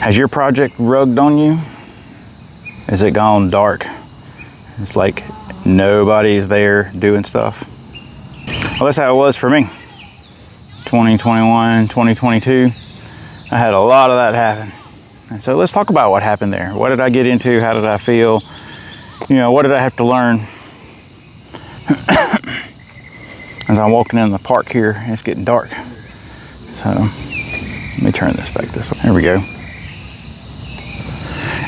Has your project rugged on you? Has it gone dark? It's like nobody's there doing stuff. Well, that's how it was for me. 2021, 2022, I had a lot of that happen. And so let's talk about what happened there. What did I get into? How did I feel? You know, what did I have to learn? As I'm walking in the park here, it's getting dark. So let me turn this back this way. There we go.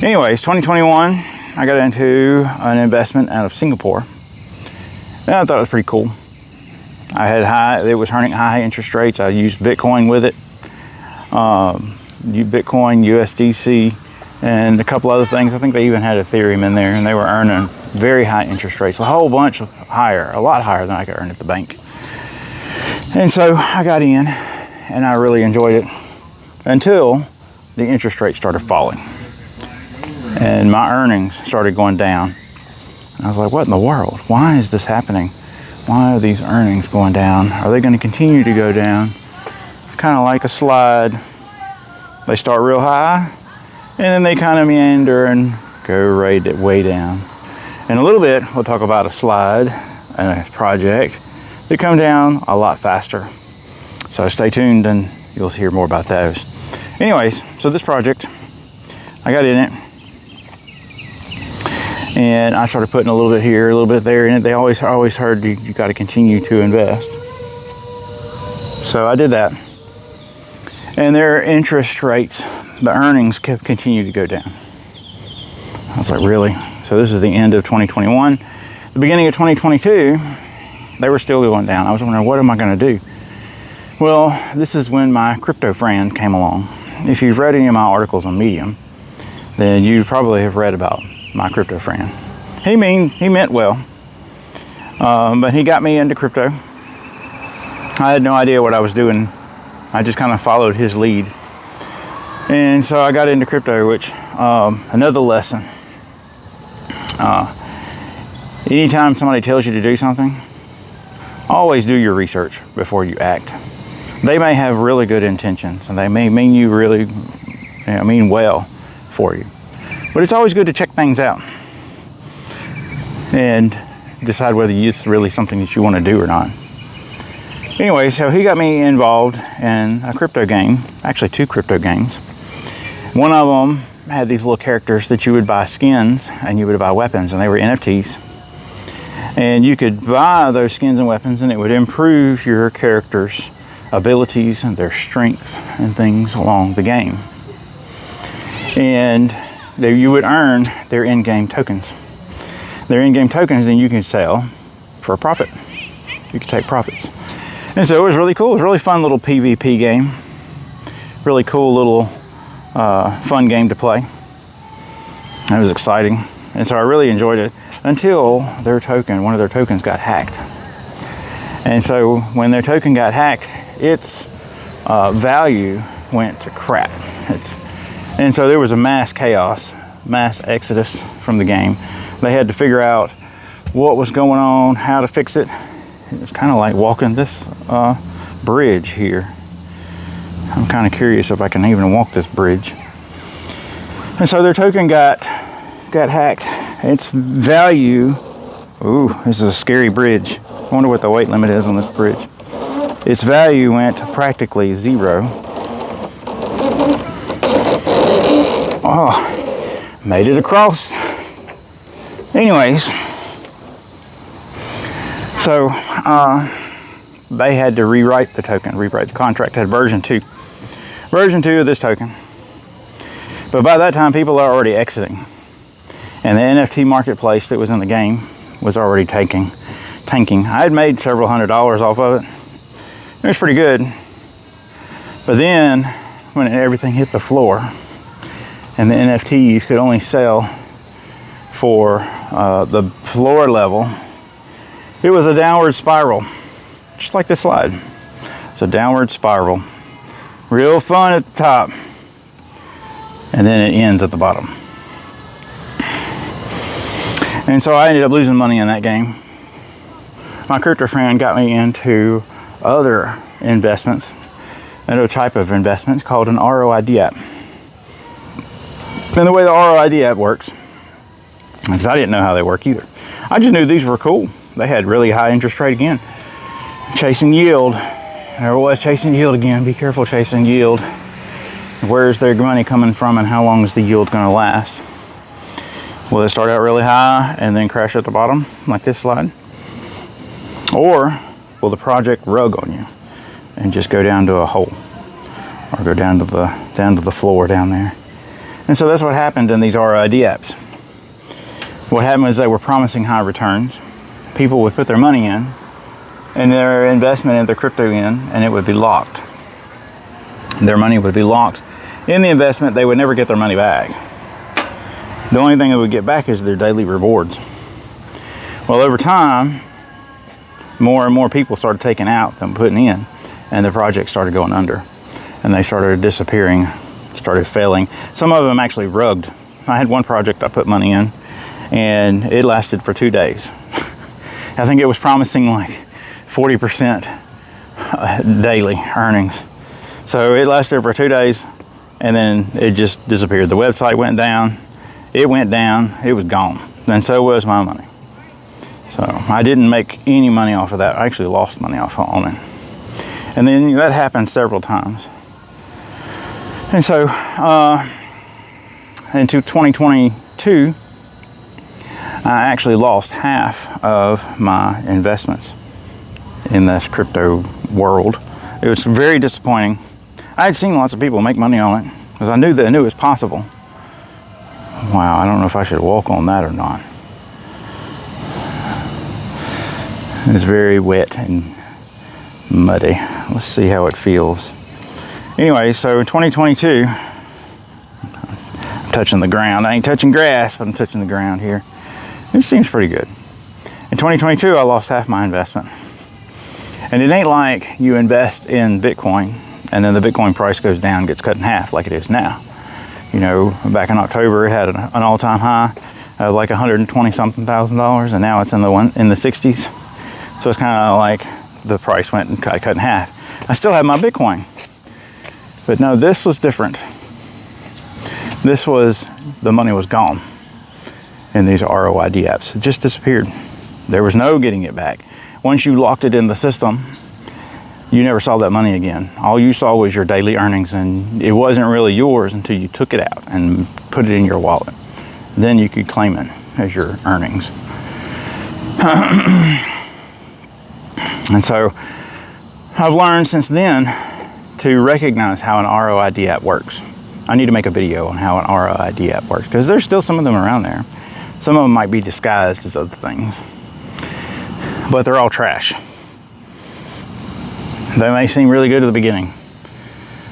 Anyways, 2021, I got into an investment out of Singapore. And I thought it was pretty cool. It was earning high interest rates. I used Bitcoin with it. Bitcoin, USDC, and a couple other things. I think they even had Ethereum in there, and they were earning very high interest rates, a whole bunch higher, a lot higher than I could earn at the bank. And so I got in, and I really enjoyed it until the interest rate started falling. And my earnings started going down. And I was like, what in the world? Why is this happening? Why are these earnings going down? Are they going to continue to go down? It's kind of like a slide. They start real high, and then they kind of meander and go way down. In a little bit, we'll talk about a slide and a project that come down a lot faster. So stay tuned and you'll hear more about those. Anyways, so this project, I got in it, and I started putting a little bit here, a little bit there in it. They always heard you got to continue to invest. So I did that. And their interest rates, the earnings kept continuing to go down. I was like, really? So this is the end of 2021. The beginning of 2022, they were still going down. I was wondering, what am I going to do? Well, this is when my crypto friend came along. If you've read any of my articles on Medium, then you probably have read about my crypto friend. He meant well, but he got me into crypto. I had no idea what I was doing. I just kind of followed his lead. And so I got into crypto, which, another lesson. Anytime somebody tells you to do something, always do your research before you act. They may have really good intentions, and they may mean you really, mean well for you. But it's always good to check things out and decide whether it's really something that you want to do or not. Anyway, so he got me involved in a crypto game, actually 2 crypto games. One of them had these little characters that you would buy skins and you would buy weapons, and they were NFTs. And you could buy those skins and weapons, and it would improve your characters' abilities and their strength and things along the game. And you would earn their in-game tokens. Their in-game tokens, then you can sell for a profit. You can take profits. And so it was really cool. It was a really fun little PvP game. Really cool little fun game to play. It was exciting. And so I really enjoyed it until one of their tokens got hacked. And so when their token got hacked, its value went to crap. And so there was a mass chaos, mass exodus from the game. They had to figure out what was going on, how to fix it. It was kind of like walking this bridge here. I'm kind of curious if I can even walk this bridge. And so their token got hacked. Its value, ooh, this is a scary bridge. I wonder what the weight limit is on this bridge. Its value went to practically zero. Oh, made it across. Anyways, so they had to rewrite the contract. It had version 2 of this token. But by that time, people are already exiting, and the NFT marketplace that was in the game was already tanking. I had made several $100s off of it. It was pretty good. But then when everything hit the floor and the NFTs could only sell for the floor level, it was a downward spiral, just like this slide. It's a downward spiral. Real fun at the top, and then it ends at the bottom. And so I ended up losing money in that game. My crypto friend got me into other investments, another type of investment called an ROI dApp. And the way the ROID app works, because I didn't know how they work either. I just knew these were cool. They had really high interest rate again. Chasing yield. There it was, chasing yield again. Be careful chasing yield. Where's their money coming from and how long is the yield going to last? Will it start out really high and then crash at the bottom like this slide? Or will the project rug on you and just go down to a hole or go down to the floor down there? And so that's what happened in these ROID apps. What happened was they were promising high returns. People would put their money in and their investment in their crypto in, and it would be locked. Their money would be locked in the investment. They would never get their money back. The only thing they would get back is their daily rewards. Well, over time, more and more people started taking out and putting in, and the project started going under, and they started disappearing, started failing. Some of them actually rugged. I had one project I put money in, and it lasted for 2 days. I think it was promising like 40% daily earnings. So it lasted for 2 days, and then it just disappeared. The website went down, it went down, it was gone. And so was my money. So I didn't make any money off of that. I actually lost money off on it. And then that happened several times. And so into 2022, I actually lost half of my investments in this crypto world. It was very disappointing. I had seen lots of people make money on it because I knew it was possible. Wow, I don't know if I should walk on that or not. It's very wet and muddy. Let's see how it feels. Anyway, so in 2022, I'm touching the ground. I ain't touching grass, but I'm touching the ground here. It seems pretty good. In 2022, I lost half my investment. And it ain't like you invest in Bitcoin and then the Bitcoin price goes down, gets cut in half like it is now. You know, back in October, it had an all-time high of like $120-something thousand, and now it's in the 60s. So it's kind of like the price went and cut in half. I still have my Bitcoin, but no, this was different. This was, the money was gone in these ROID apps. It just disappeared. There was no getting it back. Once you locked it in the system, you never saw that money again. All you saw was your daily earnings, and it wasn't really yours until you took it out and put it in your wallet. Then you could claim it as your earnings. And so I've learned since then to recognize how an ROID app works. I need to make a video on how an ROID app works because there's still some of them around there. Some of them might be disguised as other things, but they're all trash. They may seem really good at the beginning,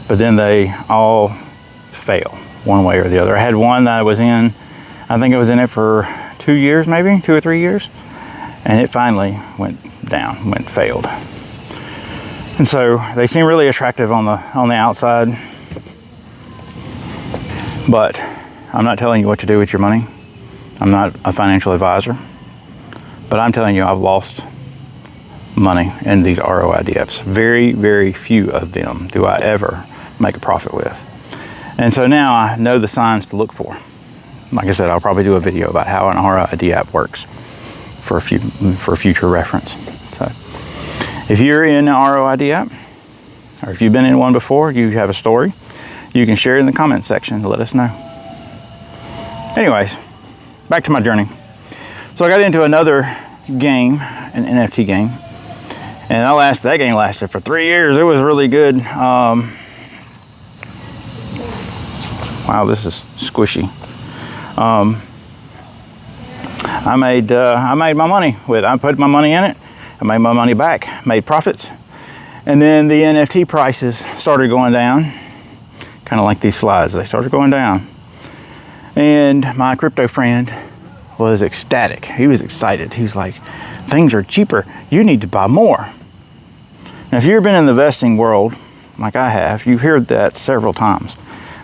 but then they all fail one way or the other. I had one that I was in, I think I was in it for 2 years, maybe 2 or 3 years, and it finally went down, failed. And so they seem really attractive on the outside, but I'm not telling you what to do with your money. I'm not a financial advisor, but I'm telling you I've lost money in these ROID apps. Very, very few of them do I ever make a profit with. And so now I know the signs to look for. Like I said, I'll probably do a video about how an ROID app works for future reference. So if you're in an ROID app, or if you've been in one before, you have a story, you can share it in the comment section to let us know. Anyways, back to my journey. So I got into another game, an NFT game, and that game lasted for 3 years. It was really good. Wow, this is squishy. I made my money with it. I put my money in it. I made my money back, made profits. And then the NFT prices started going down, kind of like these slides. They started going down. And my crypto friend was ecstatic. He was excited. He was like, things are cheaper. You need to buy more. Now, if you've been in the investing world, like I have, you've heard that several times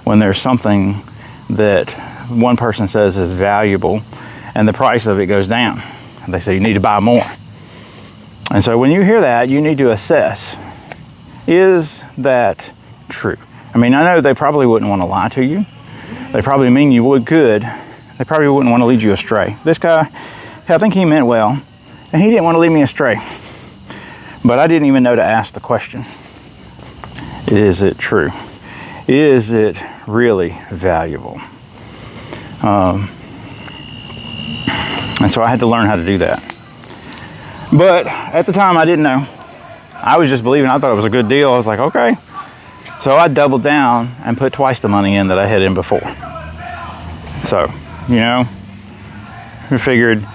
when there's something that one person says is valuable and the price of it goes down. They say you need to buy more. And so when you hear that, you need to assess, is that true? I mean, I know they probably wouldn't want to lie to you, They probably mean you would good. They probably wouldn't want to lead you astray. This guy, I think he meant well, and he didn't want to lead me astray. But I didn't even know to ask the question. Is it true? Is it really valuable? And so I had to learn how to do that. But at the time I didn't know. I was just believing. I thought it was a good deal. I was like, okay. So I doubled down and put twice the money in that I had in before. So, you know, we figured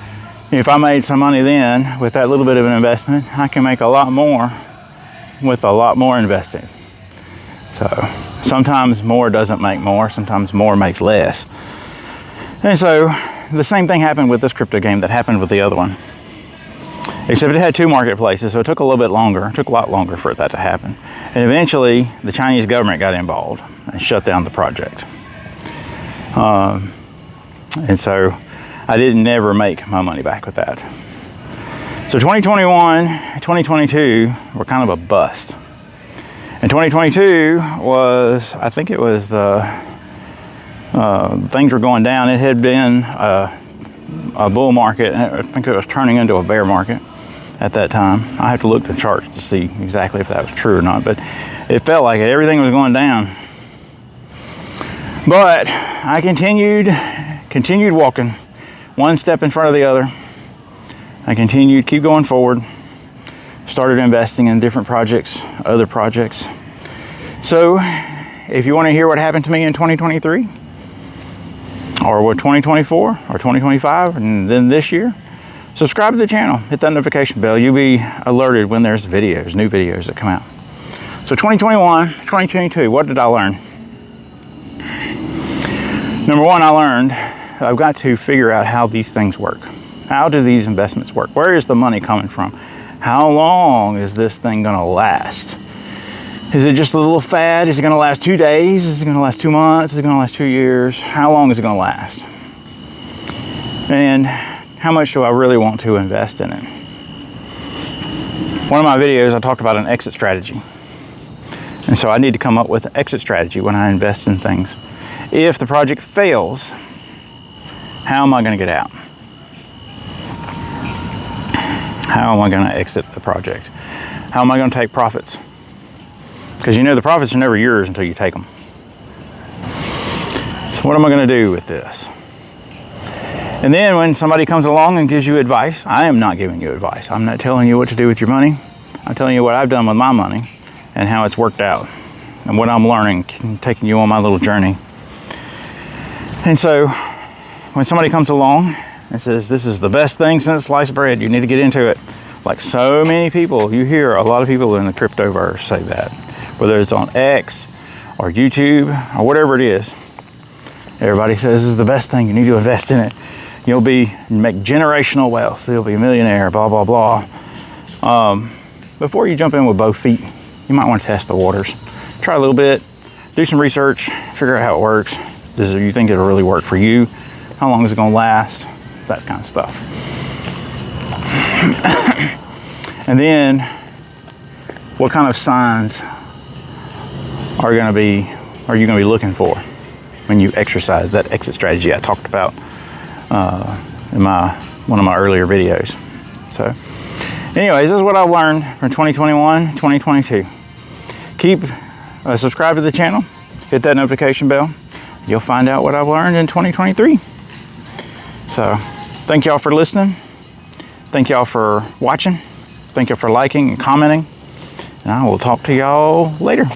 if I made some money then with that little bit of an investment, I can make a lot more with a lot more investing. So sometimes more doesn't make more, sometimes more makes less. And so the same thing happened with this crypto game that happened with the other one. Except it had two marketplaces, so it took a little bit longer. It took a lot longer for that to happen. And eventually, the Chinese government got involved and shut down the project. And so I didn't never make my money back with that. So 2021, 2022 were kind of a bust. And 2022 was, I think it was things were going down. It had been a bull market. I think it was turning into a bear market at that time. I have to look at the charts to see exactly if that was true or not, but it felt like it. Everything was going down. But I continued walking one step in front of the other. I continued, keep going forward. Started investing in different projects, other projects. So if you want to hear what happened to me in 2023, or what 2024, or 2025, and then this year, subscribe to the channel, hit that notification bell. You'll be alerted when there's videos, new videos that come out. So 2021, 2022, what did I learn? Number one, I learned I've got to figure out how these things work. How do these investments work? Where is the money coming from? How long is this thing gonna last? Is it just a little fad? Is it gonna last 2 days? Is it gonna last 2 months? Is it gonna last 2 years? How long is it gonna last? And how much do I really want to invest in it? One of my videos, I talked about an exit strategy. And so I need to come up with an exit strategy when I invest in things. If the project fails, how am I gonna get out? How am I gonna exit the project? How am I gonna take profits? Because you know the profits are never yours until you take them. So what am I gonna do with this? And then when somebody comes along and gives you advice, I am not giving you advice. I'm not telling you what to do with your money. I'm telling you what I've done with my money and how it's worked out and what I'm learning, taking you on my little journey. And so when somebody comes along and says, this is the best thing since sliced bread, you need to get into it. Like so many people, you hear a lot of people in the cryptoverse say that, whether it's on X or YouTube or whatever it is. Everybody says this is the best thing, you need to invest in it. You'll make generational wealth, you'll be a millionaire, blah, blah, blah. Before you jump in with both feet, you might want to test the waters. Try a little bit, do some research, figure out how it works. Do you think it'll really work for you? How long is it gonna last? That kind of stuff. And then, what kind of signs are you gonna be looking for when you exercise that exit strategy I talked about in one of my earlier videos? So anyways, this is what I've learned from 2021, 2022. Keep subscribe to the channel, hit that notification bell. You'll find out what I've learned in 2023. So thank y'all for listening. Thank y'all for watching. Thank you for liking and commenting. And I will talk to y'all later.